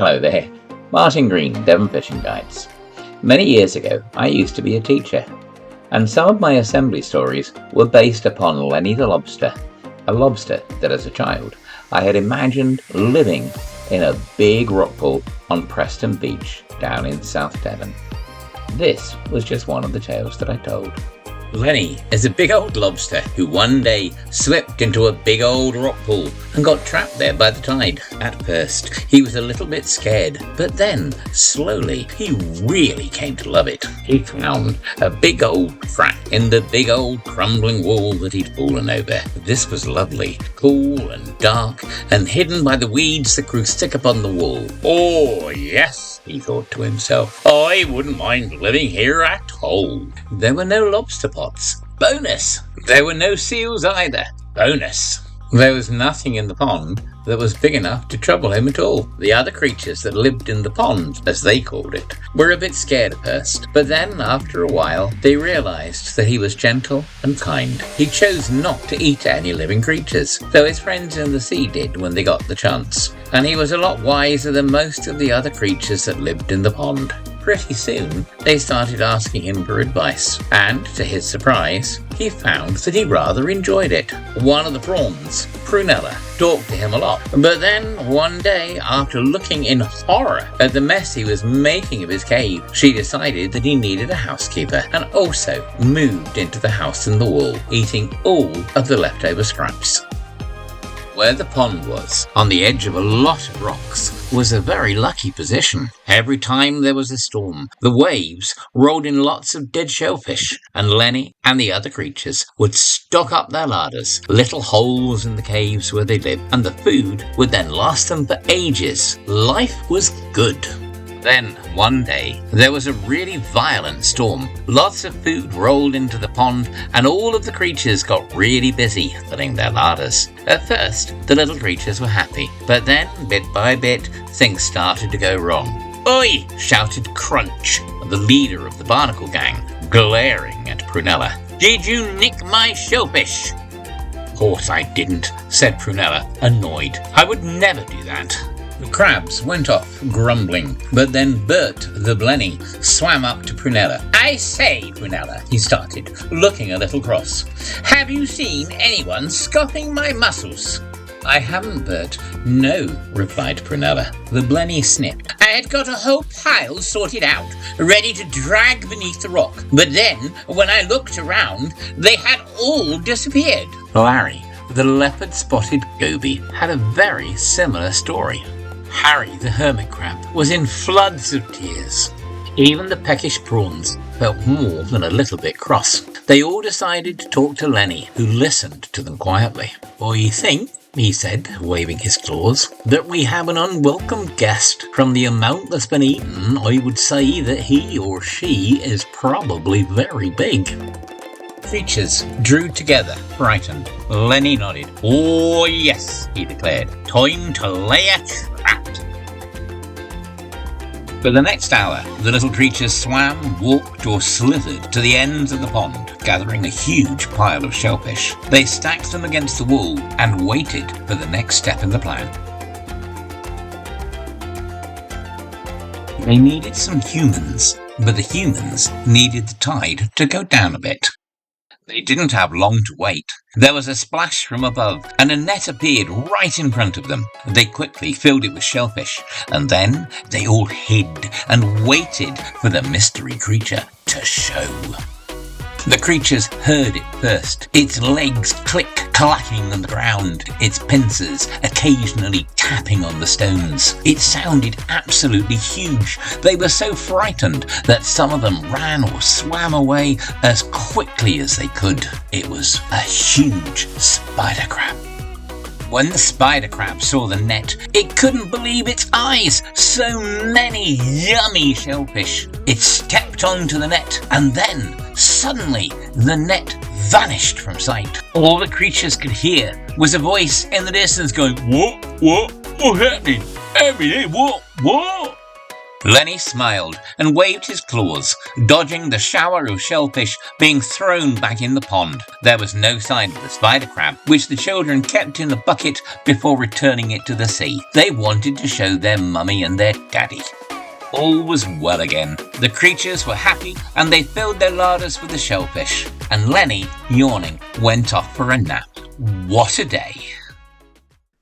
Hello there, Martyn Green, Devon Fishing Guides. Many years ago, I used to be a teacher, and some of my assembly stories were based upon Lenny the Lobster, a lobster that as a child I had imagined living in a big rock pool on Preston Beach down in South Devon. This was just one of the tales that I told. Lenny is a big old lobster who one day slipped into a big old rock pool and got trapped there by the tide. At first, he was a little bit scared, but then, slowly, he really came to love it. He found a big old crack in the big old crumbling wall that he'd fallen over. This was lovely, cool and dark, and hidden by the weeds that grew thick upon the wall. Oh, yes, he thought to himself, I wouldn't mind living here at all. There were no lobster pots. Bonus! There were no seals either. Bonus! There was nothing in the pond that was big enough to trouble him at all. The other creatures that lived in the pond, as they called it, were a bit scared at first, but then, after a while, they realized that he was gentle and kind. He chose not to eat any living creatures, though his friends in the sea did when they got the chance, and he was a lot wiser than most of the other creatures that lived in the pond. Pretty soon, they started asking him for advice, and to his surprise, he found that he rather enjoyed it. One of the prawns, Prunella, talked to him a lot, but then one day, after looking in horror at the mess he was making of his cave, she decided that he needed a housekeeper, and also moved into the house in the wall, eating all of the leftover scraps. Where the pond was, on the edge of a lot of rocks, was a very lucky position. Every time there was a storm, the waves rolled in lots of dead shellfish, and Lenny and the other creatures would stock up their larders, little holes in the caves where they lived, and the food would then last them for ages. Life was good. Then, one day, there was a really violent storm. Lots of food rolled into the pond, and all of the creatures got really busy filling their larders. At first, the little creatures were happy, but then, bit by bit, things started to go wrong. Oi! Shouted Crunch, the leader of the barnacle gang, glaring at Prunella. Did you nick my shellfish? Of course I didn't, said Prunella, annoyed. I would never do that. The crabs went off grumbling, but then Bert the Blenny swam up to Prunella. I say, Prunella, he started, looking a little cross. Have you seen anyone scoffing my mussels? I haven't, Bert. No, replied Prunella. The Blenny sniffed. I had got a whole pile sorted out, ready to drag beneath the rock, but then, when I looked around, they had all disappeared. Larry, the leopard-spotted goby, had a very similar story. Harry, the hermit crab, was in floods of tears. Even the peckish prawns felt more than a little bit cross. They all decided to talk to Lenny, who listened to them quietly. I think, he said, waving his claws, that we have an unwelcome guest. From the amount that's been eaten, I would say that he or she is probably very big. Creatures drew together, frightened. Lenny nodded. Oh, yes, he declared. Time to lay a trap. For the next hour, the little creatures swam, walked, or slithered to the ends of the pond, gathering a huge pile of shellfish. They stacked them against the wall and waited for the next step in the plan. They needed some humans, but the humans needed the tide to go down a bit. They didn't have long to wait. There was a splash from above, and a net appeared right in front of them. They quickly filled it with shellfish, and then they all hid and waited for the mystery creature to show. The creatures heard it first, its legs click-clacking on the ground, its pincers occasionally tapping on the stones. It sounded absolutely huge. They were so frightened that some of them ran or swam away as quickly as they could. It was a huge spider crab. When the spider crab saw the net, it couldn't believe its eyes. So many yummy shellfish. It stepped onto the net, and then, suddenly, the net vanished from sight. All the creatures could hear was a voice in the distance going, What's happening? Everything, what? Lenny smiled and waved his claws, dodging the shower of shellfish being thrown back in the pond. There was no sign of the spider crab, which the children kept in a bucket before returning it to the sea. They wanted to show their mummy and their daddy. All was well again. The creatures were happy and they filled their larders with the shellfish. And Lenny, yawning, went off for a nap. What a day!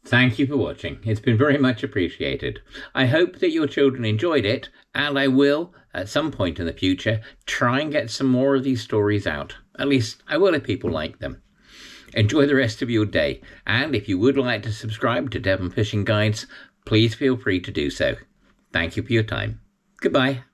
Thank you for watching. It's been very much appreciated. I hope that your children enjoyed it, and I will, at some point in the future, try and get some more of these stories out. At least, I will if people like them. Enjoy the rest of your day, and if you would like to subscribe to Devon Fishing Guides, please feel free to do so. Thank you for your time. Goodbye.